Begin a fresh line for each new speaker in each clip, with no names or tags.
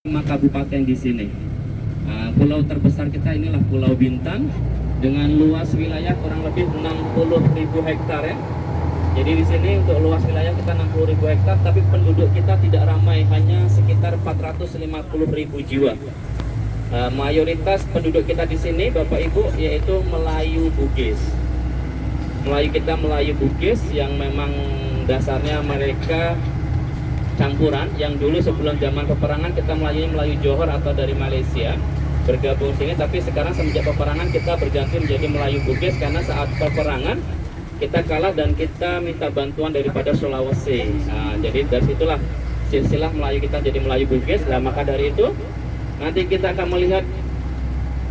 5 kabupaten di sini. Pulau terbesar kita inilah Pulau Bintan dengan luas wilayah kurang lebih 60.000 hektar ya. Jadi di sini untuk luas wilayah kita 60.000 hektar, tapi penduduk kita tidak ramai, hanya sekitar 450.000 jiwa. Mayoritas penduduk kita di sini Bapak Ibu yaitu Melayu Bugis. Melayu Bugis yang memang dasarnya mereka campuran, yang dulu sebelum zaman peperangan kita Melayu Johor atau dari Malaysia bergabung sini, tapi sekarang semenjak peperangan kita berganti menjadi Melayu Bugis karena saat peperangan kita kalah dan kita minta bantuan daripada Sulawesi. Jadi dari situlah silsilah Melayu kita jadi Melayu Bugis. Nah, maka dari itu nanti kita akan melihat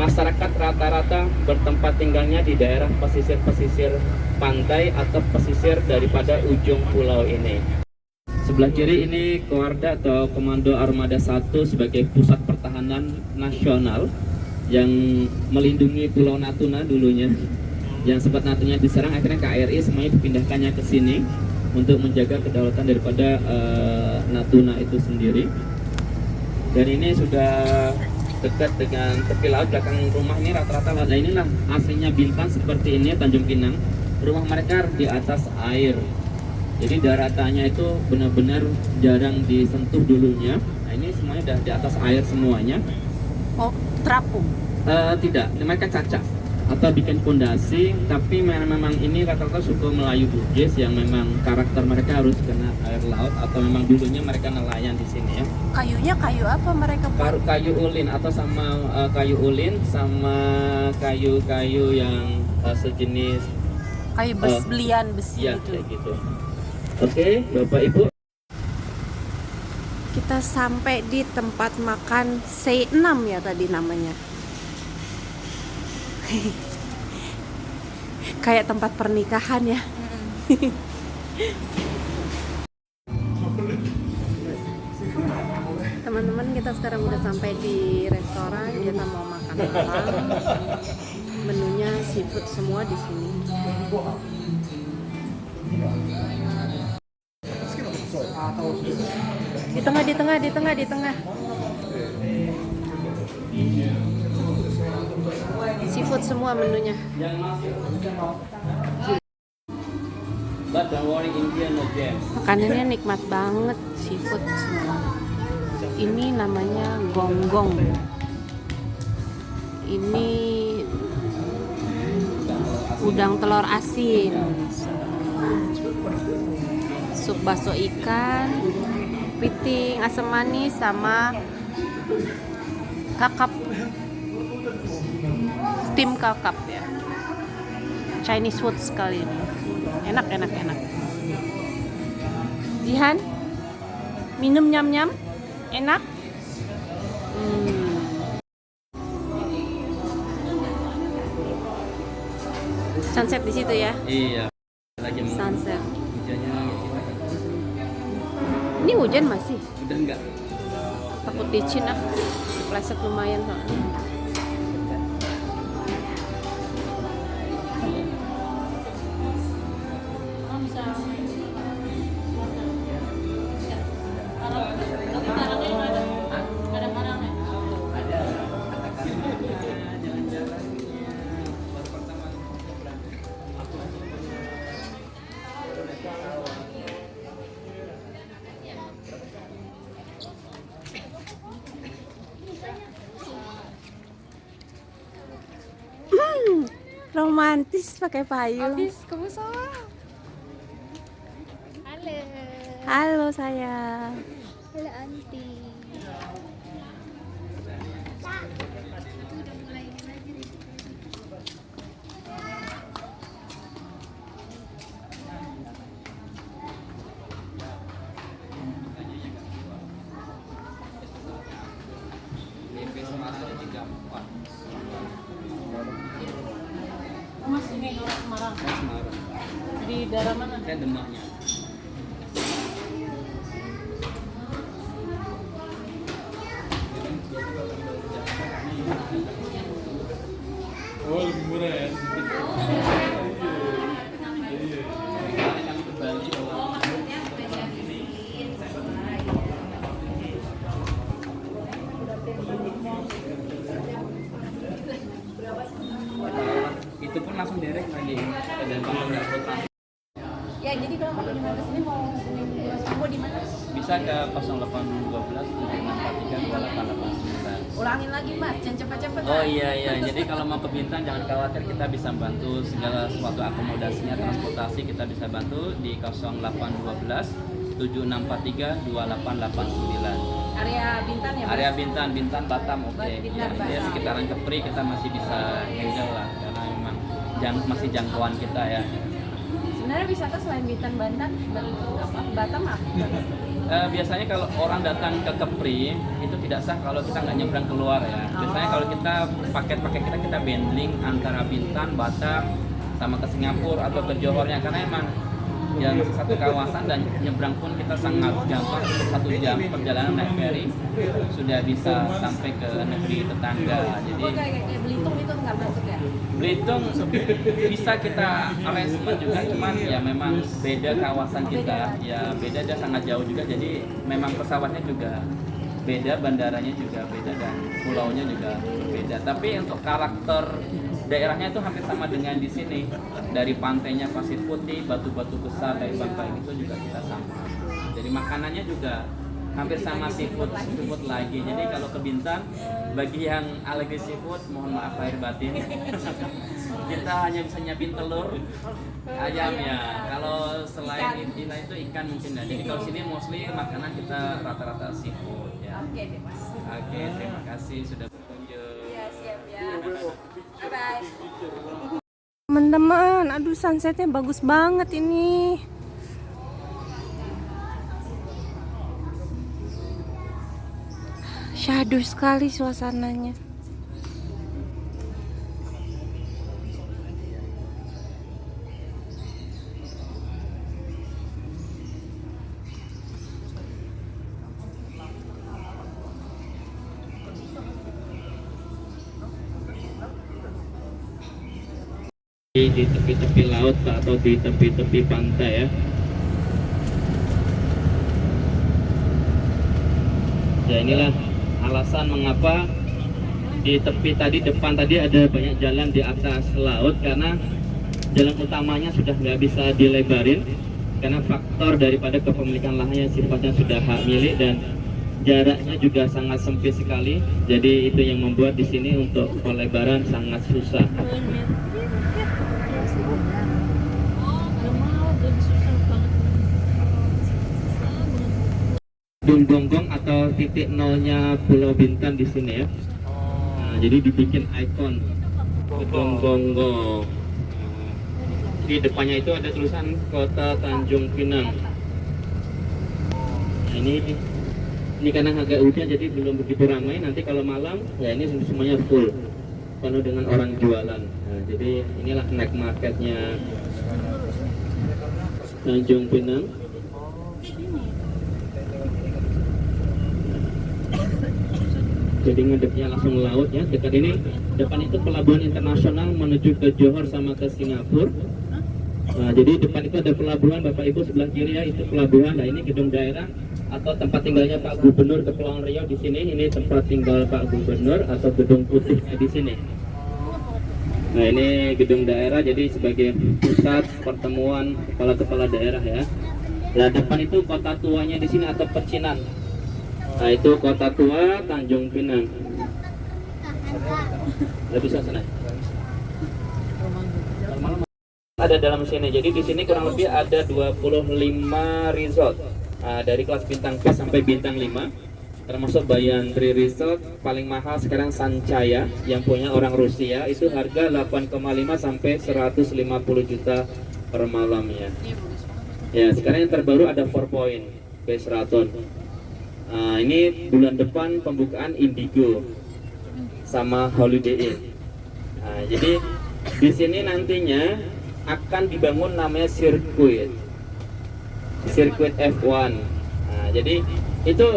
masyarakat rata-rata bertempat tinggalnya di daerah pesisir-pesisir pantai atau pesisir daripada ujung pulau ini. Sebelah kiri ini Koarda atau Komando Armada 1 sebagai pusat pertahanan nasional yang melindungi Pulau Natuna dulunya. Yang sempat Natuna diserang, akhirnya KRI semuanya dipindahkannya ke sini untuk menjaga kedaulatan daripada Natuna itu sendiri. Dan ini sudah dekat dengan tepi laut, belakang rumah ini rata-rata laut. Nah, inilah aslinya Bintan seperti ini, Tanjung Pinang. Rumah mereka di atas air. Jadi daratannya itu benar-benar jarang disentuh dulunya. Nah, ini semuanya di atas air semuanya.
Oh, terapung?
Tidak, mereka cacak atau bikin pondasi, tapi memang ini rata-rata suku Melayu Bugis yang memang karakter mereka harus kena air laut atau memang dulunya mereka nelayan di sini ya.
Kayunya kayu apa mereka buat?
Kayu ulin atau sama kayu ulin sama kayu-kayu yang sejenis
Kayu belian besi
ya,
gitu.
kayak gitu. Oke, Bapak Ibu.
Kita sampai di tempat makan C6 ya tadi namanya. Kayak tempat pernikahan ya. Teman-teman, kita sekarang udah sampai di restoran. Kita mau makan malam. Menunya seafood semua di sini. Di tengah. Seafood semua menunya. Makanannya nikmat banget, seafood semua. Ini namanya gonggong. Ini udang telur asin, sup bakso ikan, piting asam manis sama kakap, steam kakap ya. Chinese food sekali ini. Enak. Jihan, minum nyam-nyam, enak. Sunset di situ ya?
Iya. Lagi
Sunset.
hujannya.
Ini hujan masih?
Udah enggak?
Takut licin ah. Pleset lumayan soalnya. Romantis pakai payung.
Habis kamu salah. Halo.
Halo sayang.
Halo anti.
Mas ini orang Semarang. Di daerah mana?
Saya Demaknya.
Oh, lebih murah ya?
langsung direct lagi dan kalau nggak perlu
Ya, jadi kalau mau di sini mau hubungin Mas Bimo di mana?
bisa ke 0812 7643 2889.
Ulangin lagi Mas, jangan cepet-cepet.
Oh iya, jadi kalau mau ke Bintan jangan khawatir, kita bisa bantu segala sesuatu akomodasinya, transportasi kita bisa bantu di 0812 7643 2889.
Area Bintan ya Mas?
Area Bintan Batam, oke.
Bintan,
Ya, dia
Batam.
sekitaran Kepri kita masih bisa handle lah karena memang masih jangkauan kita ya.
Sebenarnya wisata selain Bintan, Batam apa?
Biasanya kalau orang datang ke Kepri itu tidak sah kalau kita nggak nyebrang keluar ya. Biasanya kalau kita paket kita bundling antara Bintan, Batam sama ke Singapura atau ke Johornya, karena emang yang satu kawasan dan nyebrang pun kita sangat gampang, untuk 1 jam perjalanan naik ferry sudah bisa sampai ke negeri tetangga. Jadi
kayak Belitung itu nggak masuk ya?
Belitung bisa kita arrangement juga, cuman ya memang beda kawasan kita, ya beda, dia sangat jauh juga, jadi memang pesawatnya juga beda, bandaranya juga beda, dan pulaunya juga berbeda. Tapi untuk karakter daerahnya itu hampir sama dengan di sini. Dari pantainya pasir putih, batu-batu besar kayak bangkai itu juga kita sama. Jadi makanannya juga hampir sama seafood lagi. Jadi kalau ke Bintan, bagi yang alergi seafood, mohon maaf lahir batin. Kita hanya bisa nyiapin telur, ayam ya. Kalau selain itu ikan mungkin ya. Jadi kalau sini mostly makanan kita rata-rata seafood ya.
Oke deh Mas.
Oke, terima kasih sudah berkunjung.
Ya, siap ya. Bye-bye.
Teman-teman, aduh sunsetnya bagus banget ini. Syahdu sekali suasananya.
Di tepi-tepi laut atau di tepi-tepi pantai ya. Ya inilah alasan mengapa di tepi depan tadi ada banyak jalan di atas laut, karena jalan utamanya sudah nggak bisa dilebarin karena faktor daripada kepemilikan lahannya sifatnya sudah hak milik dan jaraknya juga sangat sempit sekali. Jadi itu yang membuat di sini untuk pelebaran sangat susah. Gonggong atau titik nolnya Pulau Bintan di sini ya. Nah, jadi dibikin ikon Gonggong. Di depannya itu ada tulisan Kota Tanjung Pinang. Nah, ini karena agak hujan jadi belum begitu ramai. Nanti kalau malam ya ini semuanya full, penuh dengan orang jualan. Nah, jadi inilah night marketnya Tanjung Pinang. Jadi ngadepnya langsung laut ya. Dekat ini, depan itu pelabuhan internasional menuju ke Johor sama ke Singapura. Nah, jadi depan itu ada pelabuhan, Bapak Ibu sebelah kiri ya, itu pelabuhan. Nah, ini gedung daerah atau tempat tinggalnya Pak Gubernur Kepulauan Riau di sini. Ini tempat tinggal Pak Gubernur atau gedung putihnya di sini. Nah, ini gedung daerah, jadi sebagai pusat pertemuan kepala-kepala daerah ya. Nah, depan itu kota tuanya di sini atau pecinan. Nah, itu kota tua Tanjung Pinang. Nggak bisa sana. Ada dalam sini. Jadi di sini kurang lebih ada 25 resort. Nah, dari kelas bintang B sampai bintang 5. Termasuk Bayandri Resort, paling mahal sekarang Sancaya yang punya orang Rusia, itu harga 8,5 sampai 150 juta per malamnya. Ya, sekarang yang terbaru ada 4 Point Base Raton. Nah, ini bulan depan pembukaan Indigo sama Holiday Inn. Nah, jadi di sini nantinya akan dibangun namanya sirkuit F1. Nah, jadi itu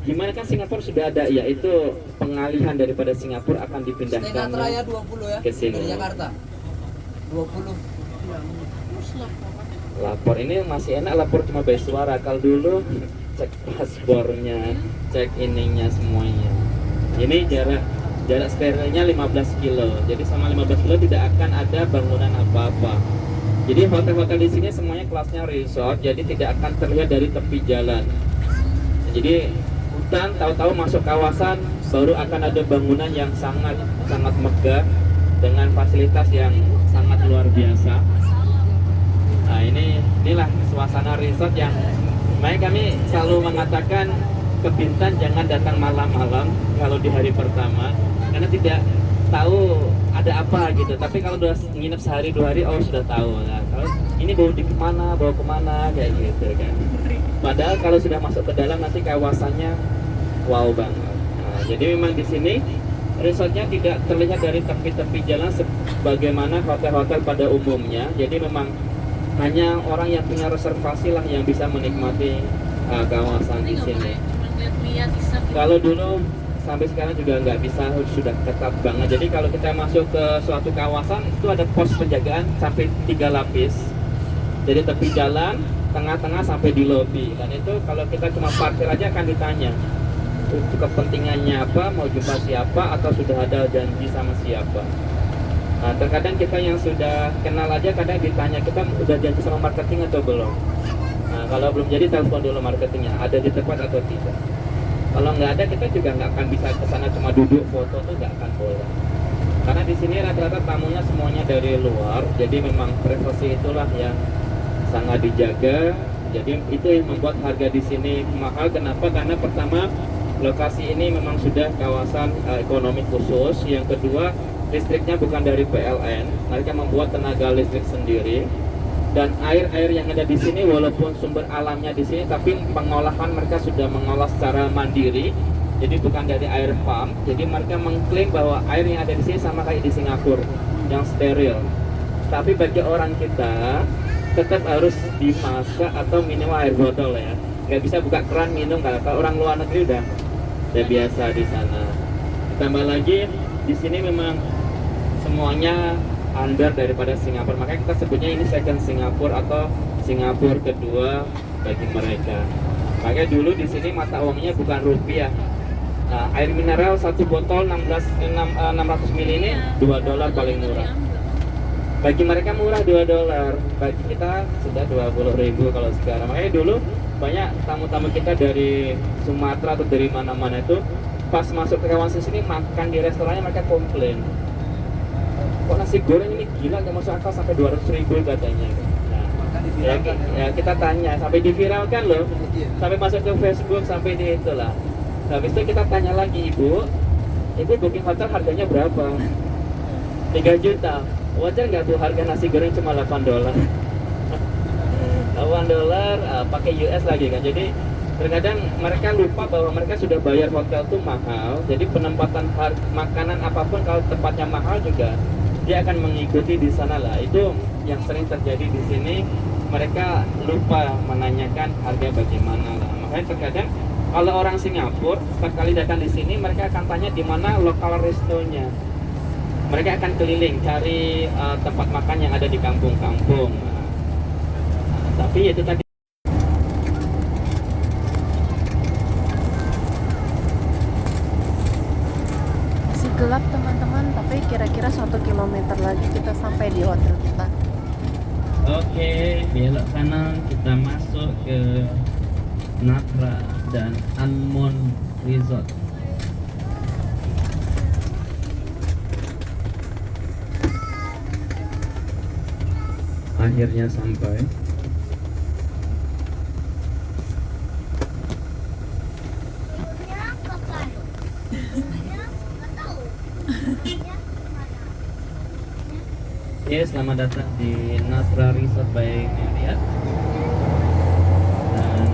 gimana kan Singapura sudah ada ya, itu pengalihan daripada Singapura akan dipindahkan
Raya 20 ya
ke sini.
dari Jakarta 20.
Lapor ini masih enak, lapor cuma by suara. Kalau dulu cek paspornya, cek ininya semuanya. Ini jarak Jarak sterilnya 15 kilo. Jadi sama 15 kilo tidak akan ada bangunan apa-apa. Jadi hotel-hotel di sini semuanya kelasnya resort, jadi tidak akan terlihat dari tepi jalan. Jadi hutan, tahu-tahu masuk kawasan baru akan ada bangunan yang sangat megah dengan fasilitas yang sangat luar biasa. Nah, inilah suasana resort yang makanya kami selalu mengatakan ke Bintan jangan datang malam-malam kalau di hari pertama, karena tidak tahu ada apa gitu. Tapi kalau udah nginep sehari 2 hari, oh sudah tahu. Nah, kalau ini bawa kemana kayak gitu kan. Padahal kalau sudah masuk ke dalam nanti kawasannya wow banget. Nah, jadi memang di sini resortnya tidak terlihat dari tepi-tepi jalan sebagaimana hotel-hotel pada umumnya. Jadi memang hanya orang yang punya reservasi lah yang bisa menikmati kawasan di sini. Kalau dulu sampai sekarang juga nggak bisa, sudah ketat banget. Jadi kalau kita masuk ke suatu kawasan itu ada pos penjagaan sampai 3 lapis. Jadi tepi jalan, tengah-tengah sampai di lobi. Dan itu kalau kita cuma parkir aja akan ditanya kepentingannya apa, mau jumpa siapa, atau sudah ada janji sama siapa. Nah, terkadang kita yang sudah kenal aja kadang ditanya kita udah janji sama marketing atau belum. Nah, kalau belum jadi telepon dulu marketingnya, ada di tempat atau tidak. Kalau nggak ada kita juga nggak akan bisa ke sana cuma duduk foto tuh nggak akan boleh. Karena di sini rata-rata tamunya semuanya dari luar, jadi memang privasi itulah yang sangat dijaga. Jadi itu yang membuat harga di sini mahal. Kenapa? Karena pertama lokasi ini memang sudah kawasan ekonomi khusus. Yang kedua listriknya bukan dari PLN, mereka membuat tenaga listrik sendiri. Dan air yang ada di sini walaupun sumber alamnya di sini, tapi pengolahan mereka sudah mengolah secara mandiri. Jadi bukan dari air pump. Jadi mereka mengklaim bahwa air yang ada di sini sama kayak di Singapura, yang steril. Tapi bagi orang kita tetap harus dimasak atau minum air botol ya. Nggak bisa buka keran minum, kalau orang luar negeri udah biasa di sana. Tambah lagi di sini memang semuanya under daripada Singapura, makanya kita sebutnya ini second Singapura atau Singapura kedua bagi mereka. Makanya dulu di sini mata uangnya bukan rupiah. Nah, air mineral satu botol 600 ml ini $2 paling murah. Bagi mereka murah $2, bagi kita sudah 20.000 kalau sekarang. Makanya dulu banyak tamu-tamu kita dari Sumatera atau dari mana-mana itu pas masuk ke kawasan sini makan di restorannya mereka komplain. Kok nasi goreng ini gila, nggak masuk akal sampai 200.000 katanya. Nah, ya kita tanya, sampai diviralkan loh, sampai masuk ke Facebook, sampai di itulah. Habis itu kita tanya lagi, ibu booking hotel harganya berapa? 3 juta. Wajar nggak tuh harga nasi goreng cuma $8? $8 pakai US lagi kan. Jadi terkadang mereka lupa bahwa mereka sudah bayar hotel tuh mahal. Jadi penempatan makanan apapun kalau tempatnya mahal juga dia akan mengikuti di sana lah. Itu yang sering terjadi di sini. Mereka lupa menanyakan harga bagaimana lah. Makanya terkadang kalau orang Singapura setiap kali datang di sini mereka akan tanya di mana lokal restonya. Mereka akan keliling cari tempat makan yang ada di kampung-kampung. Tapi itu tadi.
Masih gelap teman-teman, tapi kira-kira 1 kilometer lagi kita sampai di hotel kita.
Oke, belok kanan kita masuk ke Natra dan Anmon Resort. Akhirnya sampai. Oke, selamat datang di Natra Resort by Marriott. Dan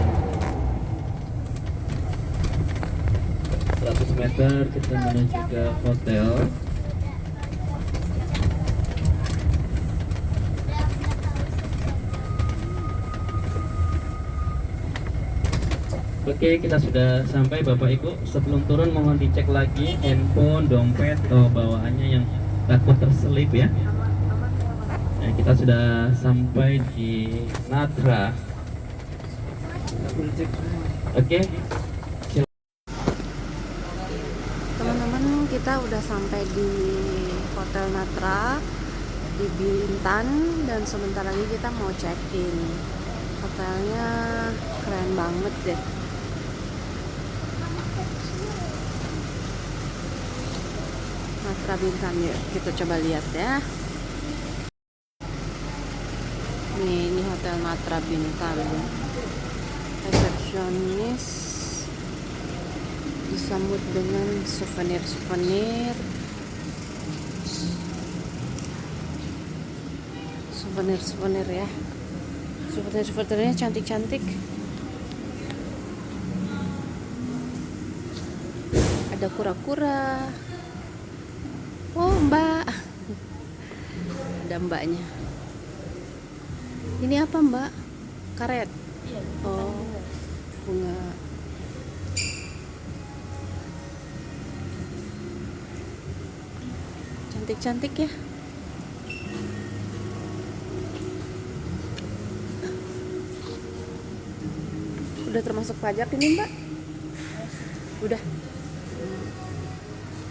100 meter kita menuju ke hotel. Oke, kita sudah sampai Bapak Ibu. Sebelum turun mohon dicek lagi handphone, dompet, atau bawaannya yang takut terselip ya. Nah, kita sudah sampai di Natra. Oke.
Teman-teman, kita udah sampai di Hotel Natra di Bintan dan sebentar lagi kita mau check-in. Hotelnya keren banget deh. Natra Bintan, yuk kita coba lihat ya. Ini Hotel Natra Bintan. Resepsionis disambut dengan souvenir-souvenir ya. Souvenir-souvenirnya cantik-cantik. Ada kura-kura. Oh, Mbak. Ada mbaknya. Ini apa, Mbak? Karet. Oh, bunga. Cantik-cantik ya. Udah termasuk pajak ini, Mbak? Udah.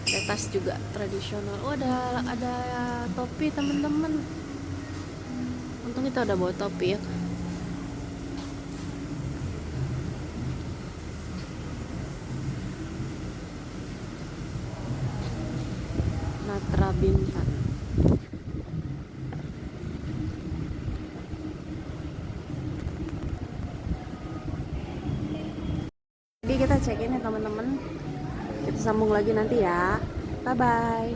Ada tas juga tradisional. Oh, ada topi, teman-teman. Untung kita udah bawa topi ya. Natra Bintan. Jadi kita check in ya teman-teman. Kita sambung lagi nanti ya. Bye bye.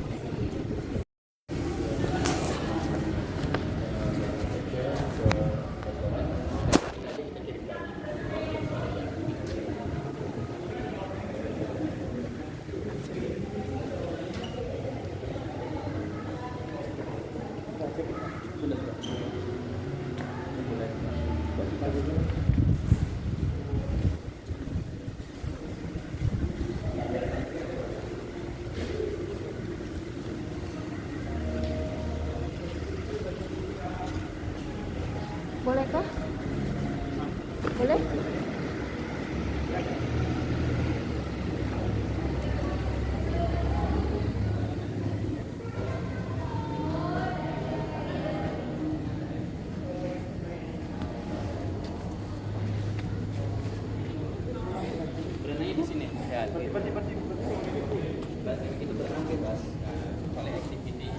Boleh kah? Boleh?
Berenangnya di sini. Ya, itu berenang bebas. Kalau activity,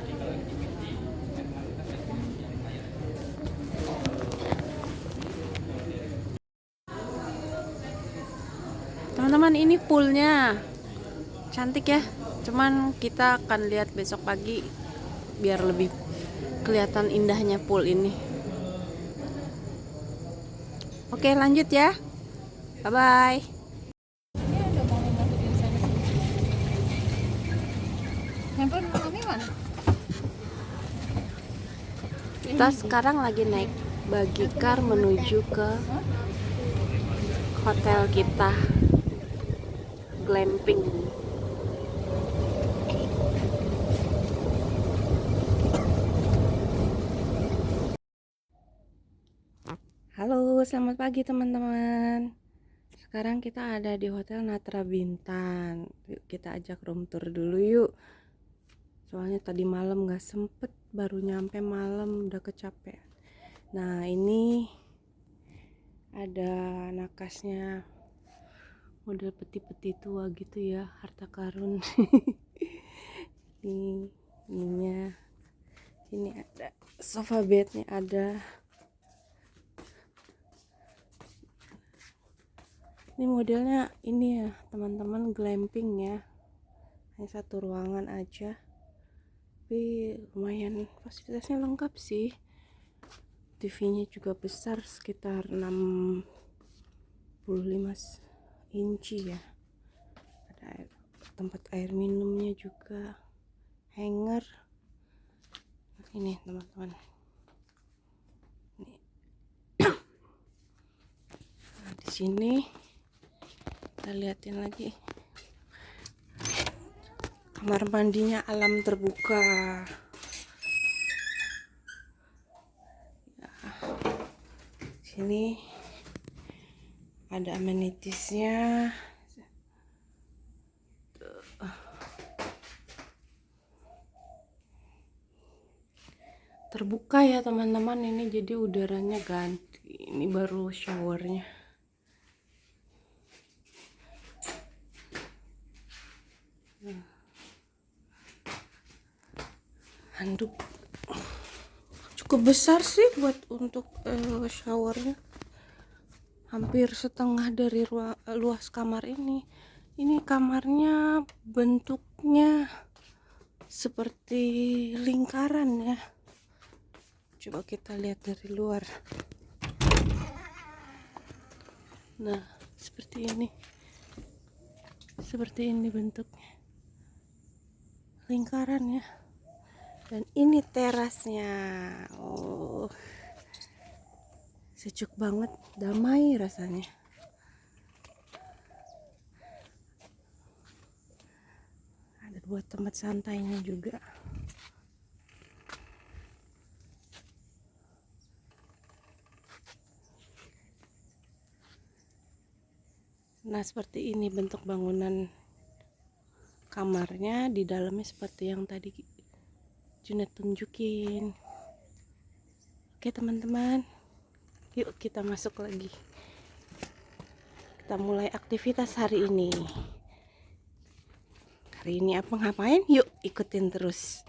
Teman-teman, ini poolnya cantik ya. Cuman kita akan lihat besok pagi biar lebih kelihatan indahnya pool ini. Oke, lanjut ya. Bye bye.
Handphone mami mana?
Kita sekarang lagi naik Bagicar menuju ke hotel kita, glamping. Halo, selamat pagi teman-teman. Sekarang kita ada di Hotel Natra Bintan. Yuk kita ajak room tour dulu yuk. Soalnya tadi malam gak sempet, baru nyampe malam udah kecapean. Nah, ini ada nakasnya, model peti-peti tua gitu ya, harta karun. Ininya, ini ada sofa bednya ada. Ini modelnya ini ya teman-teman, glamping ya, hanya satu ruangan aja, tapi lumayan fasilitasnya lengkap sih. TV-nya juga besar, sekitar 65 inci ya. Ada tempat air minumnya juga, hanger. Ini teman-teman, nah, di sini kita liatin lagi kamar mandinya, alam terbuka. Sini ada amenitiesnya, terbuka ya teman-teman, ini jadi udaranya ganti. Ini baru showernya. Handuk cukup besar sih buat untuk showernya, hampir setengah dari luas kamar ini. Ini kamarnya bentuknya seperti lingkaran ya. Coba kita lihat dari luar. Nah, seperti ini bentuknya, lingkaran ya. Dan ini terasnya. Oh, sejuk banget, damai rasanya. Ada buat tempat santainya juga. Nah, seperti ini bentuk bangunan kamarnya. Di dalamnya seperti yang tadi Junet tunjukin. Oke teman-teman, yuk kita masuk lagi. Kita mulai aktivitas hari ini. Hari ini apa ngapain? Yuk ikutin terus.